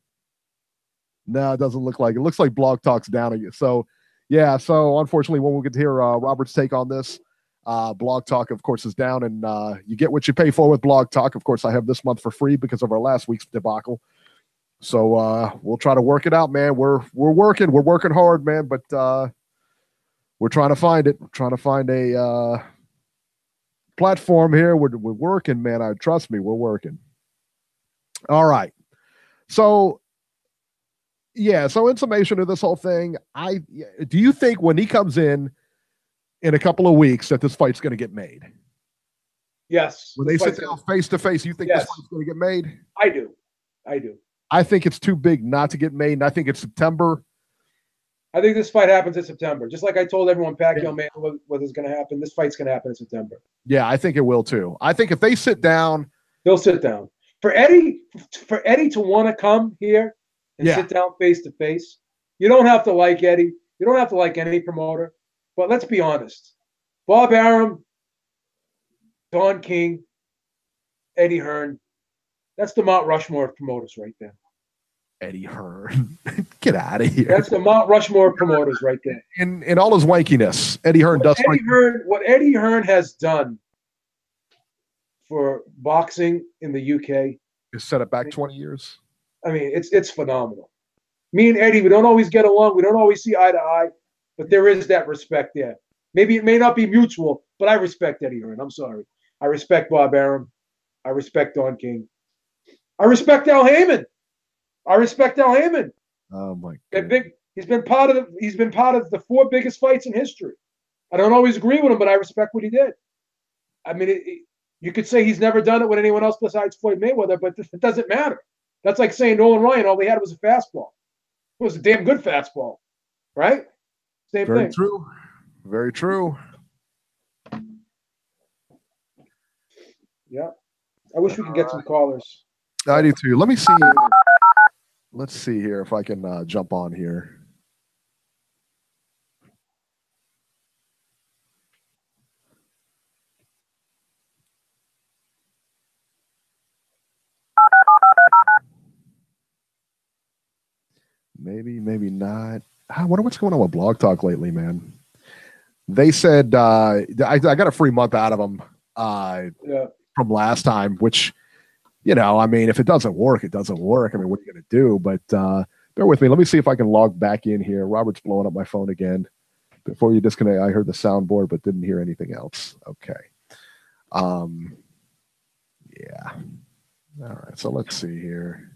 No, it doesn't look like it. Looks like Blog Talk's down again. So, yeah. So, unfortunately, when we'll get to hear Robert's take on this, Blog Talk, of course, is down, and you get what you pay for with Blog Talk. Of course, I have this month for free because of our last week's debacle. So, we'll try to work it out, man. We're working hard, man, but we're trying to find it. We're trying to find a platform here. We're working, man. Trust me, we're working. All right. So, yeah. So, in summation of this whole thing, do you think when he comes in a couple of weeks that this fight's going to get made? Yes. When they sit down face to face, you think this fight's going to get made? I do. I think it's too big not to get made, and I think it's September. I think this fight happens in September. Just like I told everyone, Pacquiao, man, what is going to happen. This fight's going to happen in September. Yeah, I think it will too. I think if they sit down, they'll sit down. For Eddie to want to come here and sit down face to face, you don't have to like Eddie. You don't have to like any promoter. But let's be honest. Bob Arum, Don King, Eddie Hearn. That's the Mount Rushmore of promoters right there. Eddie Hearn. Get out of here. That's the Mount Rushmore of promoters right there. In all his wankiness, Eddie Hearn does. What Eddie Hearn has done for boxing in the UK is set it back 20 years. I mean, it's phenomenal. Me and Eddie, we don't always get along. We don't always see eye to eye, but there is that respect there. Maybe it may not be mutual, but I respect Eddie Hearn. I'm sorry. I respect Bob Arum. I respect Don King. I respect Al Heyman. Oh my God. He's been part of the 4 biggest fights in history. I don't always agree with him, but I respect what he did. I mean, you could say he's never done it with anyone else besides Floyd Mayweather, but it doesn't matter. That's like saying Nolan Ryan, all he had was a fastball. It was a damn good fastball, right? Same thing. Very true. Very true. Yeah. I wish we could get some callers. I do too. Let me see. Let's see here if I can jump on here. Maybe not. I wonder what's going on with Blog Talk lately, man. They said I got a free month out of them from last time, which, I mean, if it doesn't work, it doesn't work. I mean, what are you going to do? But bear with me. Let me see if I can log back in here. Robert's blowing up my phone again. Before you disconnect, I heard the soundboard, but didn't hear anything else. Okay. Yeah. All right. So let's see here.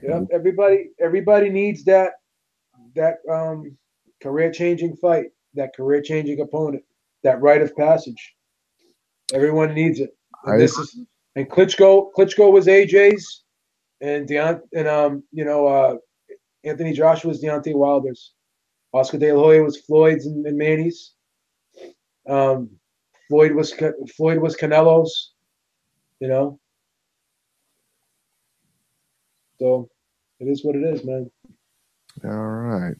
Yeah, everybody needs that career-changing fight, that career-changing opponent, that rite of passage. Everyone needs it. And Klitschko was AJ's, and Anthony Joshua's Deontay Wilder's. Oscar De La Hoya was Floyd's and Manny's. Floyd was Canelo's. So it is what it is, man. All right.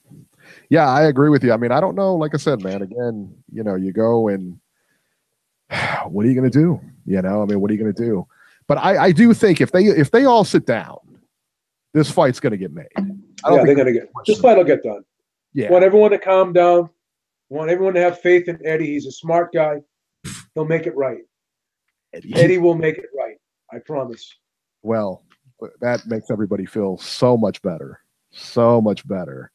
Yeah, I agree with you. I mean, I don't know. Like I said, man, again, you go and what are you going to do? I mean, what are you going to do? But I do think if they all sit down, this fight's going to get made. They're going to get this fight will get done. Yeah. I want everyone to calm down. I want everyone to have faith in Eddie. He's a smart guy. He'll make it right. Eddie will make it right. I promise. Well, that makes everybody feel so much better. So much better.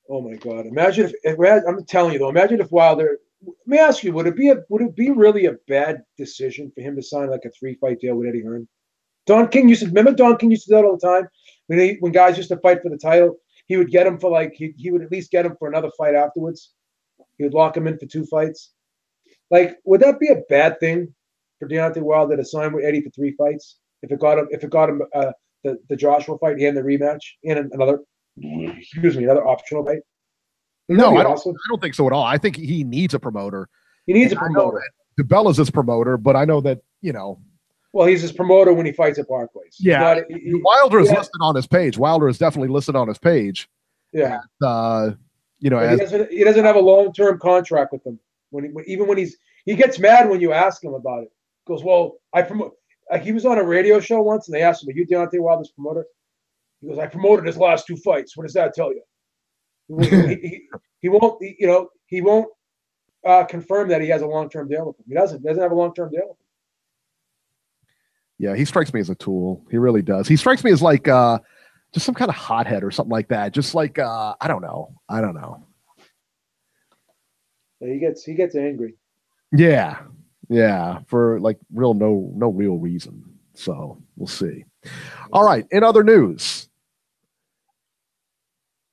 Oh my God! Imagine if I'm telling you though. Imagine if Wilder. Let me ask you: would it be really a bad decision for him to sign like a 3-fight deal with Eddie Hearn? Don King remember Don King used to do that all the time when guys used to fight for the title. He would get him for he would at least get him for another fight afterwards. He would lock him in for 2 fights. Like, would that be a bad thing for Deontay Wilder to sign with Eddie for 3 fights? If it got him the Joshua fight and the rematch and another optional fight. No, I don't think so at all. I think he needs a promoter. He needs a promoter. DeBella's his promoter, but I know that Well, he's his promoter when he fights at Barclays. Yeah, Wilder is listed on his page. Wilder is definitely listed on his page. Yeah, he doesn't have a long-term contract with them. Even when he gets mad when you ask him about it. He goes, well, I promote. Like he was on a radio show once, and they asked him, "Are you Deontay Wilder's promoter?" He goes, I promoted his last 2 fights. What does that tell you? He won't, he won't confirm that he has a long-term deal with him. He doesn't have a long-term deal with him. Yeah, he strikes me as a tool. He really does. He strikes me as like just some kind of hothead or something like that. Just like I don't know. He gets angry. Yeah, for like no real reason. So we'll see. All right. In other news,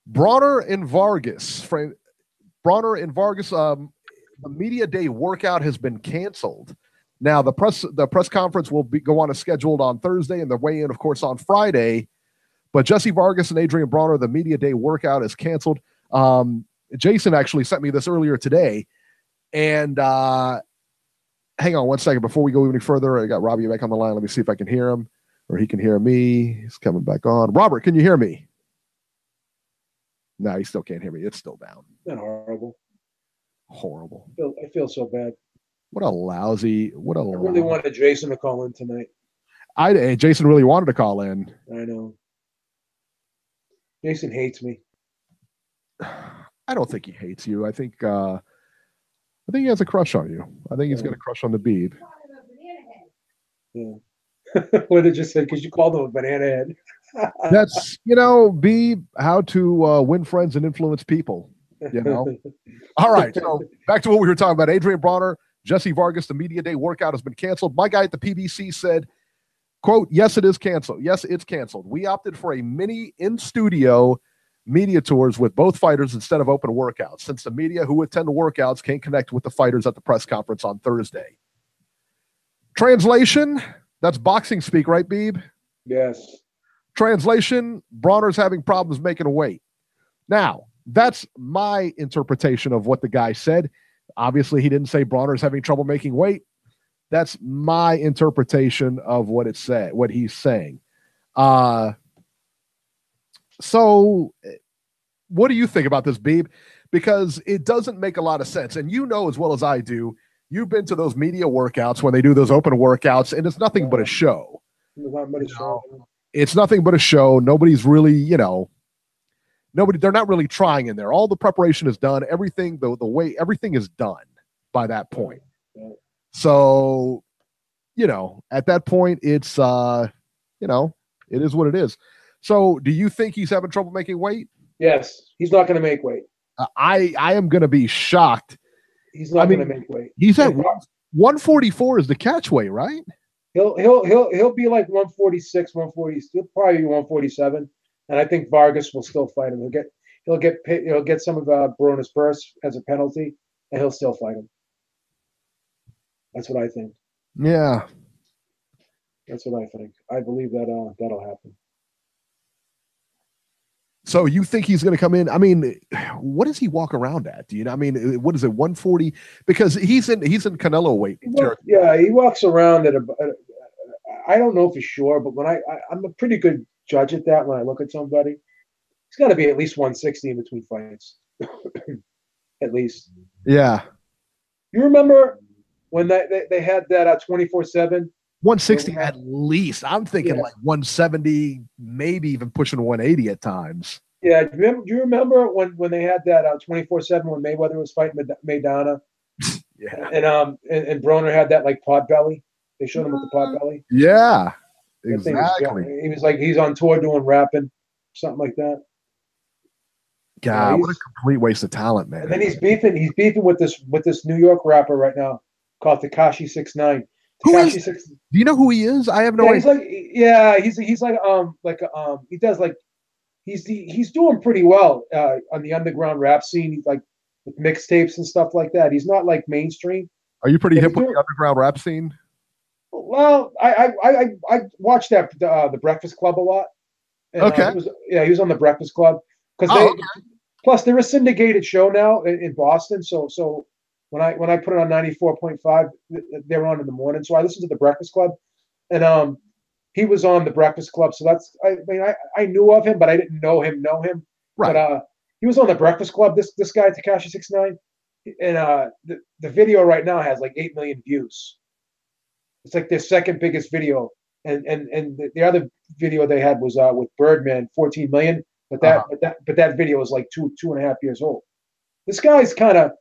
Bronner and Vargas. The media day workout has been canceled. Now the press conference will go on as scheduled on Thursday, and the weigh-in, of course, on Friday. But Jesse Vargas and Adrian Bronner, the media day workout is canceled. Jason actually sent me this earlier today, and hang on one second before we go any further. I got Robbie back on the line. Let me see if I can hear him, or he can hear me. He's coming back on. Robert, can you hear me? No, he still can't hear me. It's still down. Not horrible. Horrible. I feel so bad. What a lousy. I really wanted Jason to call in tonight. Jason really wanted to call in. I know. Jason hates me. I don't think he hates you. I think he has a crush on you. I think he's got a crush on the Beeb. Yeah. What did you say? Because you called him a banana head. That's, Beeb, how to win friends and influence people. All right. So back to what we were talking about. Adrian Bronner, Jesse Vargas, the media day workout has been canceled. My guy at the PBC said, quote, yes, it is canceled. Yes, it's canceled. We opted for a mini in-studio media tours with both fighters instead of open workouts, since the media who attend the workouts can't connect with the fighters at the press conference on Thursday. Translation, that's boxing speak, right, Beeb? Yes. Translation, Bronner's having problems making weight. Now, that's my interpretation of what the guy said. Obviously, he didn't say Bronner's having trouble making weight. That's my interpretation of what it said, what he's saying. So what do you think about this, Beeb? Because it doesn't make a lot of sense. And you know as well as I do, you've been to those media workouts when they do those open workouts, and it's nothing but a show. It's nothing but a show. Nobody's really, they're not really trying in there. All the preparation is done. Everything, the way everything is done by that point. So, at that point, it's, it is what it is. So do you think he's having trouble making weight? Yes. He's not going to make weight. I am going to be shocked. He's not going to make weight. He's at 144 is the catch weight, right? He'll be like 146, 140. He'll probably be 147. And I think Vargas will still fight him. He'll get some of Broner's purse as a penalty, and he'll still fight him. That's what I think. Yeah. That's what I think. I believe that that'll happen. So you think he's going to come in? I mean, what does he walk around at? Do you know? I mean, what is it, 140? Because he's in Canelo weight. He walks around at I don't know for sure, but when I'm a pretty good judge at that. When I look at somebody, he's got to be at least 160 in between fights, at least. Yeah. You remember when they had that 24/7? 160 at least. I'm thinking like 170, maybe even pushing 180 at times. Yeah. Do you remember when they had that 24/7 when Mayweather was fighting Maidana? Yeah. And Broner had that like pot belly. They showed him with the pot belly. Yeah. Exactly. He was like he's on tour doing rapping, something like that. God, what a complete waste of talent, man. And then he's beefing with this New York rapper right now called Tekashi 6ix9ine. Do you know who he is? I have no idea. He's like he does like he's doing pretty well on the underground rap scene. He's like with mixtapes and stuff like that. He's not like mainstream. Are you pretty hip with the underground rap scene? Well, I watched the Breakfast Club a lot. And, okay. He was on the Breakfast Club because plus they're a syndicated show now in Boston. So when I put it on 94.5, they're on in the morning. So I listened to the Breakfast Club, and he was on the Breakfast Club. So I knew of him, but I didn't know him. Right. But he was on the Breakfast Club. This guy Tekashi 6ix9ine, and the video right now has like 8 million views. It's like their second biggest video, and the other video they had was with Birdman, 14 million. But that video was like 2.5 years old. This guy's kind of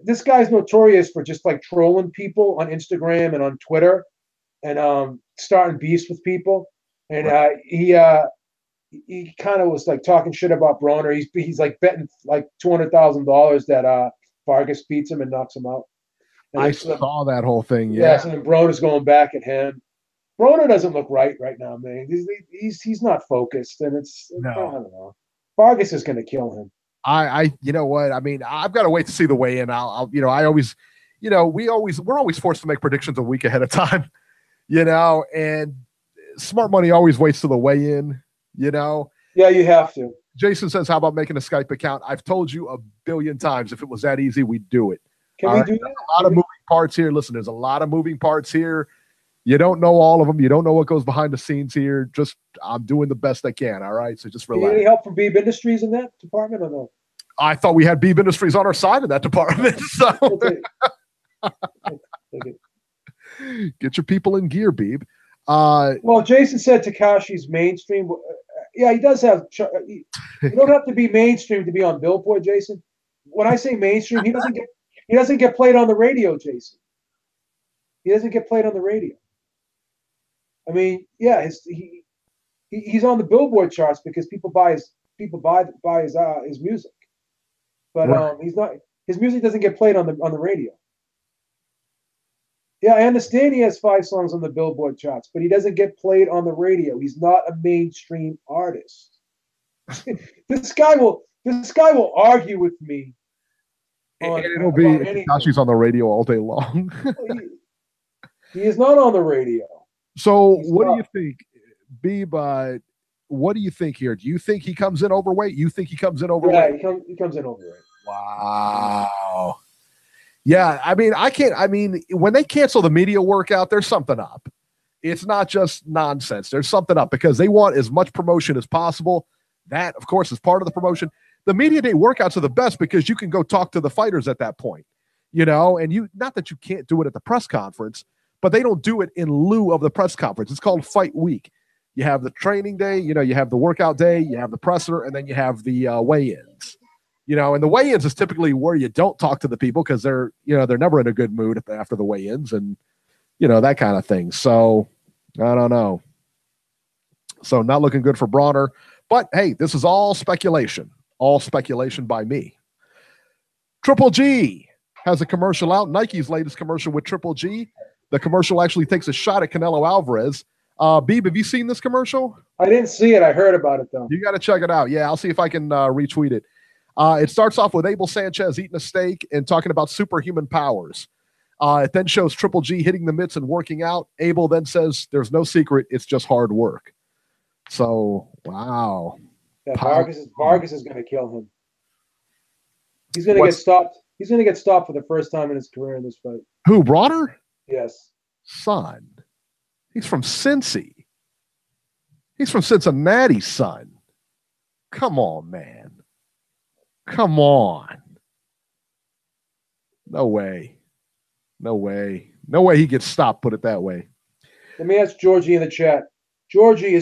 this guy's notorious for just like trolling people on Instagram and on Twitter, and starting beefs with people. And he kind of was like talking shit about Broner. He's like betting like $200,000 that Vargas beats him and knocks him out. And I saw that whole thing. Yeah. So then Broner's going back at him. Broner doesn't look right now, man. He's not focused, and I don't know. Vargas is going to kill him. You know what? I mean, I've got to wait to see the weigh-in. We're always forced to make predictions a week ahead of time, and smart money always waits till the weigh-in, Yeah, you have to. Jason says, how about making a Skype account? I've told you a billion times, if it was that easy, we'd do it. Can we do that? There's a lot of moving parts here. Listen, there's a lot of moving parts here. You don't know all of them. You don't know what goes behind the scenes here. Just, I'm doing the best I can. All right. So just relax. Do you need any help from Beeb Industries in that department or no? I thought we had Beeb Industries on our side in that department. So get your people in gear, Beeb. Well, Jason said Tekashi's mainstream. Yeah, he does have. You don't have to be mainstream to be on Billboard, Jason. When I say mainstream, he doesn't get played on the radio, Jason. He doesn't get played on the radio. I mean, yeah, he's on the Billboard charts because people buy his music, but he's not. His music doesn't get played on the radio. Yeah, I understand he has 5 songs on the Billboard charts, but he doesn't get played on the radio. He's not a mainstream artist. This guy will argue with me. It'll be Tekashi's on the radio all day long. He is not on the radio. So what do you think, Beeb? What do you think here? Do you think he comes in overweight? You think he comes in overweight? Yeah, he comes in overweight. Wow. Yeah, I mean, when they cancel the media workout, there's something up. It's not just nonsense. There's something up because they want as much promotion as possible. That, of course, is part of the promotion. The media day workouts are the best because you can go talk to the fighters at that point, and not that you can't do it at the press conference, but they don't do it in lieu of the press conference. It's called fight week. You have the training day, you have the workout day, you have the presser, and then you have the weigh-ins. And the weigh-ins is typically where you don't talk to the people because they're never in a good mood after the weigh-ins and, that kind of thing. So I don't know. So not looking good for Broner, but hey, this is all speculation by me. Triple G has a commercial out. Nike's latest commercial with Triple G. The commercial actually takes a shot at Canelo Alvarez. Beeb, have you seen this commercial? I didn't see it. I heard about it though. You got to check it out. Yeah, I'll see if I can retweet it. It starts off with Abel Sanchez eating a steak and talking about superhuman powers. It then shows Triple G hitting the mitts and working out. Abel then says, "There's no secret. It's just hard work." So, wow. Yeah, Vargas is going to kill him. He's going to get stopped. He's going to get stopped for the first time in his career in this fight. Who, Broner? Yes. Son. He's from Cincy. He's from Cincinnati, son. Come on, man. Come on. No way. No way. No way he gets stopped, put it that way. Let me ask Georgie in the chat. Georgie,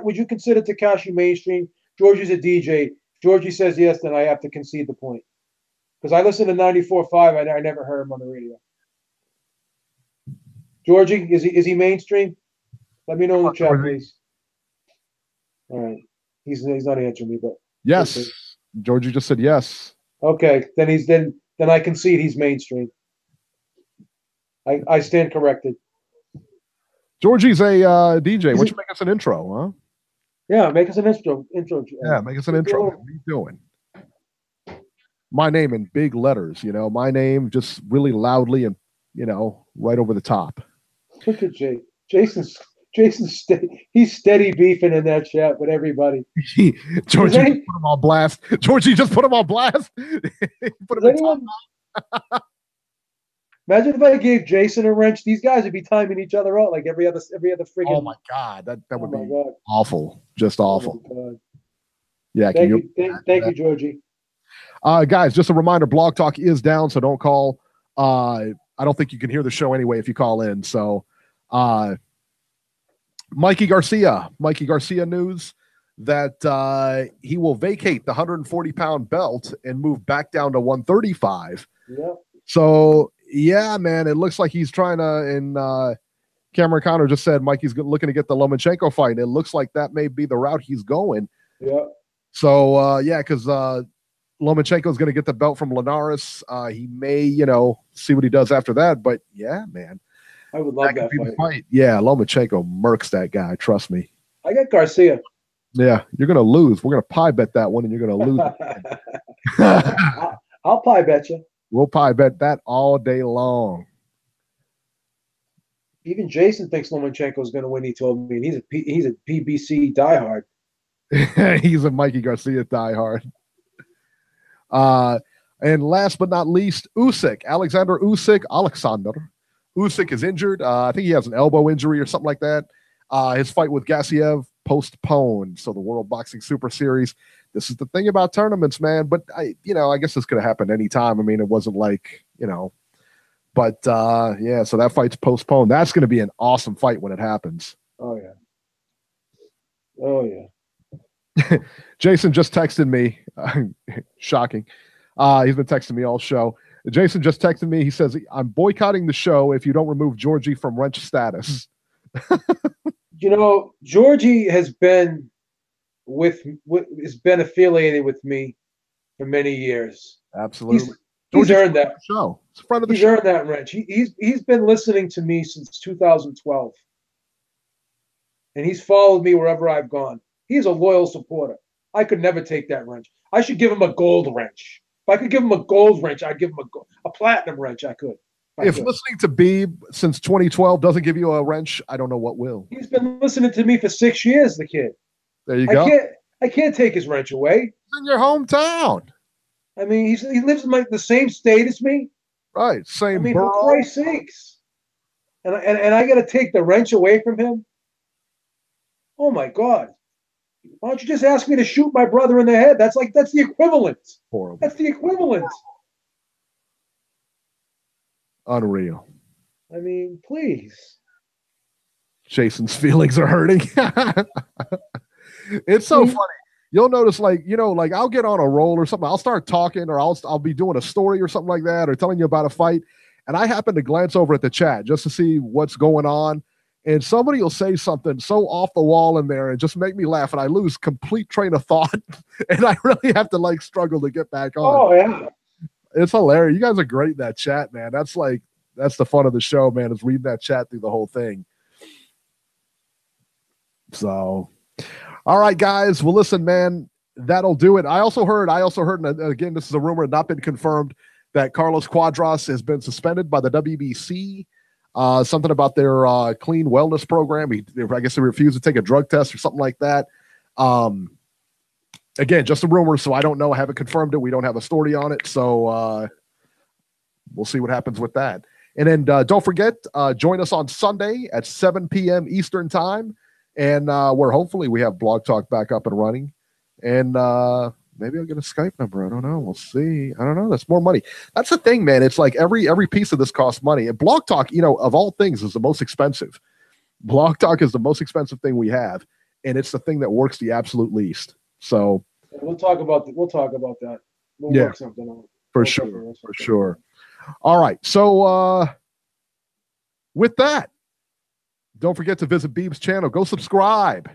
would you consider Tekashi mainstream? Georgie's a DJ. If Georgie says yes, then I have to concede the point. Because I listen to 94.5. I never heard him on the radio. Georgie, is he mainstream? Let me know in the chat, please. All right. He's not answering me, but yes. Okay. Georgie just said yes. Okay, then I concede he's mainstream. I stand corrected. Georgie's a DJ. Why don't you make us an intro, huh? Yeah, make us an intro. Yeah, make us an intro. What are you doing? My name in big letters, my name just really loudly and, right over the top. Look at Jay. Jason's he's steady beefing in that chat with everybody. Georgie just put him on blast. Georgie just put him on blast. Imagine if I gave Jason a wrench. These guys would be timing each other out like every other friggin'. Oh my god, that would be awful. Just awful. Oh yeah. Thank you, Georgie. Guys, just a reminder: Blog Talk is down, so don't call. I don't think you can hear the show anyway if you call in. So, Mikey Garcia news that he will vacate the 140-pound belt and move back down to 135. Yeah. So, yeah, man, it looks like he's trying to, and Cameron Connor just said Mikey's looking to get the Lomachenko fight. It looks like that may be the route he's going. Yeah. So, yeah, because Lomachenko is going to get the belt from Linares. He may, see what he does after that. But, yeah, man. I would love that fight. Yeah, Lomachenko murks that guy. Trust me. I got Garcia. Yeah, you're going to lose. We're going to pie bet that one, and you're going to lose. I'll pie bet you. We'll pie bet that all day long. Even Jason thinks Lomachenko is going to win. He told me, and he's a PBC diehard. He's a Mikey Garcia diehard. And last but not least, Alexander Usyk is injured. I think he has an elbow injury or something like that. His fight with Gassiev postponed. So the World Boxing Super Series. This is the thing about tournaments, man. But I guess this could have happened anytime. I mean, it wasn't like, but yeah, so that fight's postponed. That's going to be an awesome fight when it happens. Oh yeah. Oh yeah. Jason just texted me. Shocking. He's been texting me all show. Jason just texted me. He says, I'm boycotting the show if you don't remove Georgie from wrench status. Georgie has been affiliated with me for many years. Absolutely. He's earned that show. It's a friend of the he's show. earned that wrench. He's been listening to me since 2012. And he's followed me wherever I've gone. He's a loyal supporter. I could never take that wrench. I should give him a gold wrench. If I could give him a gold wrench, I'd give him a platinum wrench. I could. If listening to Beeb since 2012 doesn't give you a wrench, I don't know what will. He's been listening to me for 6 years, the kid. There you go. I can't take his wrench away. It's in your hometown. I mean, he lives in the same state as me. Right, same. I mean, for Christ's sakes. And I got to take the wrench away from him? Oh, my God. Why don't you just ask me to shoot my brother in the head? That's the equivalent. Horrible. That's the equivalent. Unreal. I mean, please. Jason's feelings are hurting. It's so funny. You'll notice, I'll get on a roll or something. I'll start talking, or I'll be doing a story or something like that, or telling you about a fight, and I happen to glance over at the chat just to see what's going on. And somebody will say something so off the wall in there and just make me laugh, and I lose complete train of thought, and I really have to struggle to get back on. Oh yeah, it's hilarious. You guys are great in that chat, man. That's the fun of the show, man. Is reading that chat through the whole thing. So, all right, guys. Well, listen, man. That'll do it. I also heard, and again, this is a rumor, not been confirmed, that Carlos Quadras has been suspended by the WBC. Something about their clean wellness program. I guess he refused to take a drug test or something like that. Again, just a rumor, so I don't know. I haven't confirmed it. We don't have a story on it, so we'll see what happens with that. And then don't forget, join us on Sunday at 7 p.m. Eastern Time, and where hopefully we have Blog Talk back up and running. And maybe I'll get a Skype number. I don't know. We'll see. I don't know. That's more money. That's the thing, man. It's like every piece of this costs money. And Blog Talk, of all things, is the most expensive. Blog Talk is the most expensive thing we have, and it's the thing that works the absolute least. So we'll talk about that. We'll work something out. For sure. All right. So with that, don't forget to visit Beeb's channel. Go subscribe.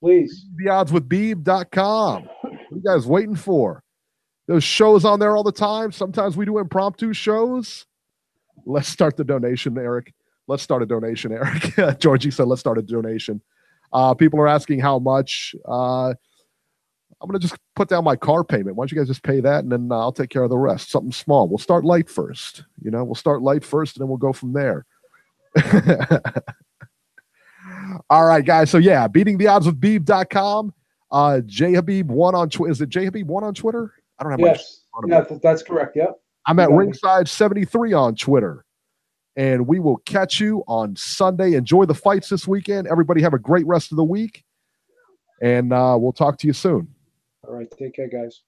Please. TheOddsWithBeeb.com. What are you guys waiting for? Those shows on there all the time. Sometimes we do impromptu shows. Let's start the donation, Eric. Let's start a donation, Eric. Georgie said, let's start a donation. People are asking how much. I'm going to just put down my car payment. Why don't you guys just pay that, and then I'll take care of the rest. Something small. We'll start light first. We'll start light first, and then we'll go from there. All right, guys. So, yeah, beatingtheoddswithbeeb.com. JHabib1 on Twitter. Is it JHabib1 on Twitter? I don't have Yes. Yeah, that's correct. Yep. I'm at Ringside73 on Twitter. And we will catch you on Sunday. Enjoy the fights this weekend. Everybody have a great rest of the week. And we'll talk to you soon. All right. Take care, guys.